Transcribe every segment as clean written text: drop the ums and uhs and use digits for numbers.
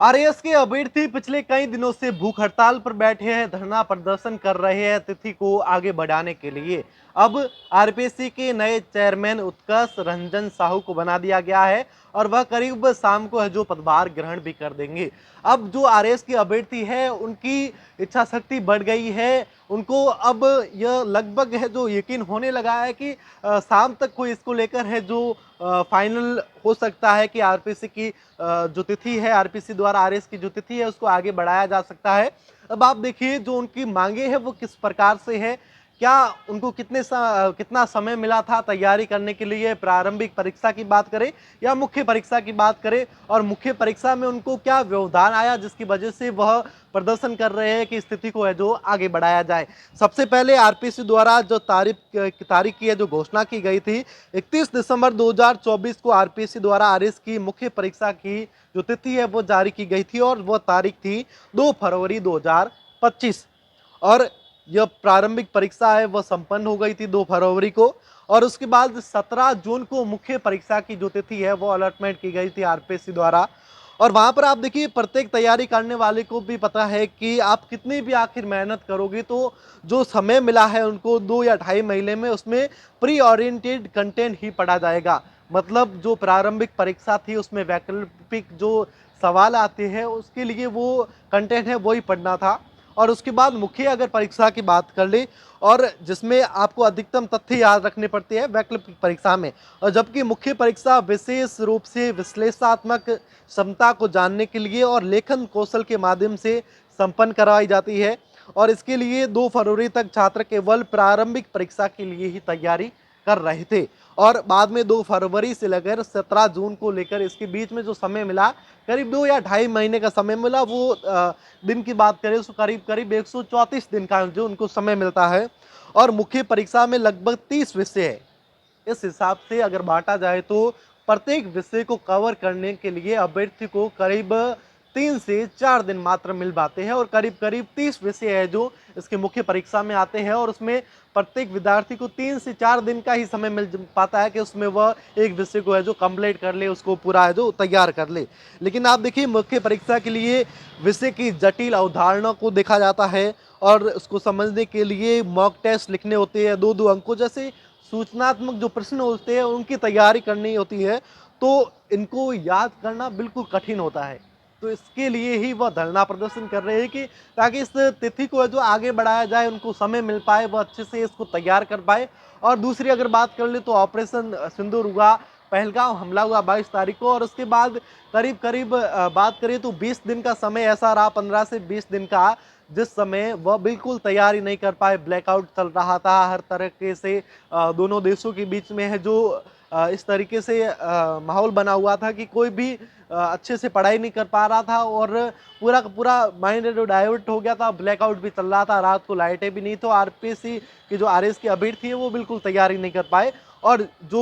RAS के अभ्यर्थी पिछले कई दिनों से भूख हड़ताल पर बैठे हैं, धरना प्रदर्शन कर रहे हैं तिथि को आगे बढ़ाने के लिए। अब आरपीएससी के नए चेयरमैन उत्कर्ष रंजन साहू को बना दिया गया है और वह करीब शाम को है जो पदभार ग्रहण भी कर देंगे। अब जो आरएएस के अभ्यर्थी है उनकी इच्छा शक्ति बढ़ गई है। उनको अब यह लगभग है जो यकीन होने लगा है कि शाम तक कोई इसको लेकर है जो फाइनल हो सकता है कि आरपीएससी की जो तिथि है, आरपीएससी द्वारा आरएस की जो तिथि है उसको आगे बढ़ाया जा सकता है। अब आप देखिए जो उनकी मांगे हैं वो किस प्रकार से है। क्या उनको कितना समय मिला था तैयारी करने के लिए, प्रारंभिक परीक्षा की बात करें या मुख्य परीक्षा की बात करें, और मुख्य परीक्षा में उनको क्या व्यवधान आया जिसकी वजह से वह प्रदर्शन कर रहे हैं कि स्थिति को है जो आगे बढ़ाया जाए। सबसे पहले आरपीएससी द्वारा जो तारीख की है जो घोषणा की गई थी, 31 दिसंबर 2024 को आरपीएससी द्वारा आरएस की मुख्य परीक्षा की जो तिथि है वो जारी की गई थी और वो तारीख थी 2 फरवरी 2025। और यह प्रारंभिक परीक्षा है वह संपन्न हो गई थी 2 फरवरी को। और उसके बाद 17 जून को मुख्य परीक्षा की जो तिथि है वो अलॉटमेंट की गई थी आरपीएससी द्वारा। और वहां पर आप देखिए प्रत्येक तैयारी करने वाले को भी पता है कि आप कितनी भी आखिर मेहनत करोगे तो जो समय मिला है उनको 2 या ढाई महीने में उसमें प्री ओरिएंटेड कंटेंट ही पढ़ा जाएगा। मतलब जो प्रारंभिक परीक्षा थी उसमें वैकल्पिक जो सवाल आते हैं उसके लिए वो कंटेंट है वही पढ़ना था। और उसके बाद मुख्य अगर परीक्षा की बात कर ले, और जिसमें आपको अधिकतम तथ्य याद रखने पड़ते हैं वैकल्पिक परीक्षा में, और जबकि मुख्य परीक्षा विशेष रूप से विश्लेषणात्मक क्षमता को जानने के लिए और लेखन कौशल के माध्यम से संपन्न करवाई जाती है। और इसके लिए 2 फरवरी तक छात्र केवल प्रारंभिक परीक्षा के लिए ही तैयारी कर रहे थे। और बाद में 2 फरवरी से लेकर 17 जून को लेकर इसके बीच में जो समय मिला, करीब 2 या ढाई महीने का समय मिला, वो दिन की बात करें तो करीब करीब 134 दिन का जो उनको समय मिलता है। और मुख्य परीक्षा में लगभग 30 विषय है। इस हिसाब से अगर बांटा जाए तो प्रत्येक विषय को कवर करने के लिए अभ्यर्थी को करीब 3 से 4 दिन मात्र मिल पाते हैं। और करीब करीब 30 विषय है जो इसके मुख्य परीक्षा में आते हैं और उसमें प्रत्येक विद्यार्थी को 3 से 4 दिन का ही समय मिल पाता है कि उसमें वह एक विषय को है जो कंप्लीट कर ले, उसको पूरा है जो तैयार कर ले। लेकिन आप देखिए मुख्य परीक्षा के लिए विषय की जटिल अवधारणा को देखा जाता है और उसको समझने के लिए मॉक टेस्ट लिखने होते हैं 2-2 अंकों जैसे सूचनात्मक जो प्रश्न होते हैं उनकी तैयारी करनी होती है। तो इनको याद करना बिल्कुल कठिन होता है। तो इसके लिए ही वह धरना प्रदर्शन कर रहे हैं कि ताकि इस तिथि को है जो आगे बढ़ाया जाए, उनको समय मिल पाए, वह अच्छे से इसको तैयार कर पाए। और दूसरी अगर बात कर ले तो ऑपरेशन सिंदूर हुआ, पहलगाम हमला हुआ 22 तारीख को, और उसके बाद करीब करीब बात करें तो 20 दिन का समय ऐसा रहा, 15 से 20 दिन का, जिस समय वह बिल्कुल तैयारी नहीं कर पाए। ब्लैकआउट चल रहा था हर तरीके से, दोनों देशों के बीच में है जो इस तरीके से माहौल बना हुआ था कि कोई भी अच्छे से पढ़ाई नहीं कर पा रहा था और पूरा का पूरा माइंड डाइवर्ट हो गया था। ब्लैकआउट भी चल रहा था, रात को लाइटें भी नहीं, तो आरपीएससी के जो आरएस के अभ्यर्थी है वो बिल्कुल तैयारी नहीं कर पाए। और जो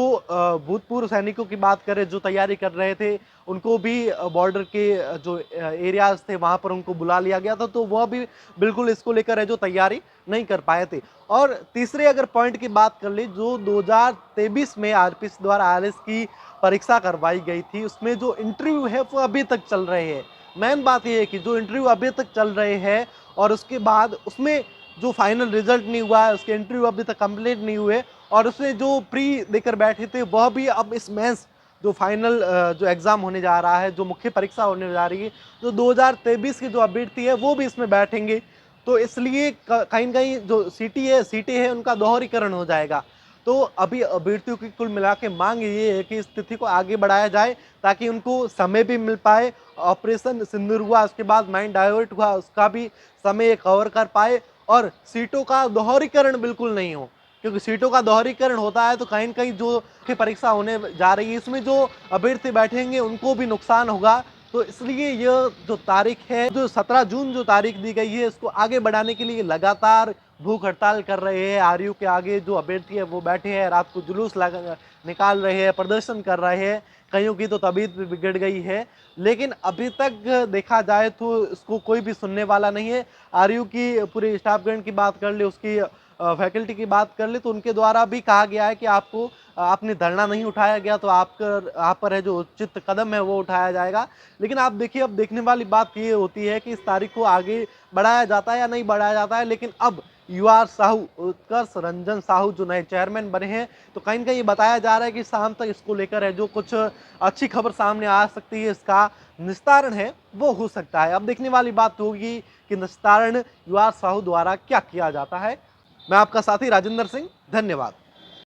भूतपूर्व सैनिकों की बात करें जो तैयारी कर रहे थे, उनको भी बॉर्डर के जो एरियाज थे वहां पर उनको बुला लिया गया था, तो वह भी बिल्कुल इसको लेकर है जो तैयारी नहीं कर पाए थे। और तीसरे अगर पॉइंट की बात कर ले, जो 2023 में आरपीएससी द्वारा आरएस की परीक्षा करवाई गई थी उसमें जो इंटरव्यू है वो अभी तक चल रहे हैं। मेन बात यह है कि जो इंटरव्यू अभी तक चल रहे हैं और उसके बाद उसमें जो फाइनल रिजल्ट नहीं हुआ है, उसके इंटरव्यू अभी तक कंप्लीट नहीं हुए, और उसमें जो प्री देकर बैठे थे वह भी अब इस मेंस जो फाइनल जो एग्जाम होने जा रहा है, जो मुख्य परीक्षा होने जा रही है, जो 2023 के जो अभ्यर्थी है वो भी इसमें बैठेंगे। तो इसलिए कहीं न कहीं जो सीटें है उनका दोहरीकरण हो जाएगा। तो अभी अभ्यर्थियों की कुल मिला के मांग ये है कि इस तिथि को आगे बढ़ाया जाए ताकि उनको समय भी मिल पाए। ऑपरेशन सिंदूर हुआ, उसके बाद माइंड डाइवर्ट हुआ, उसका भी समय कवर कर पाए और सीटों का दोहरीकरण बिल्कुल नहीं हो। क्योंकि सीटों का दोहरीकरण होता है तो कहीं न कहीं जो मुख्य परीक्षा होने जा रही है इसमें जो अभ्यर्थी बैठेंगे उनको भी नुकसान होगा। तो इसलिए यह जो तारीख है, जो 17 जून जो तारीख दी गई है, इसको आगे बढ़ाने के लिए लगातार भूख हड़ताल कर रहे हैं। आरयू के आगे जो अभ्यर्थी है वो बैठे हैं, रात को जुलूस निकाल रहे हैं, प्रदर्शन कर रहे हैं। कईयों की तो तबीयत भी बिगड़ गई है, लेकिन अभी तक देखा जाए तो इसको कोई भी सुनने वाला नहीं है। आरयू की पूरे स्टाफगण की बात कर ले, उसकी फैकल्टी की बात कर ले तो उनके द्वारा भी कहा गया है कि आपको आपने धरना नहीं उठाया गया तो आप पर है जो उचित कदम है वो उठाया जाएगा। लेकिन आप देखिए, अब देखने वाली बात ये होती है कि इस तारीख को आगे बढ़ाया जाता है या नहीं बढ़ाया जाता है। लेकिन अब यूआर साहू, उत्कर्ष रंजन साहू जो नए चेयरमैन बने हैं, तो कहीं न कहीं ये बताया जा रहा है कि शाम तक इसको लेकर है जो कुछ अच्छी खबर सामने आ सकती है, इसका निस्तारण है वो हो सकता है। अब देखने वाली बात होगी कि निस्तारण यूआर साहू द्वारा क्या किया जाता है। मैं आपका साथी राजेंद्र सिंह, धन्यवाद।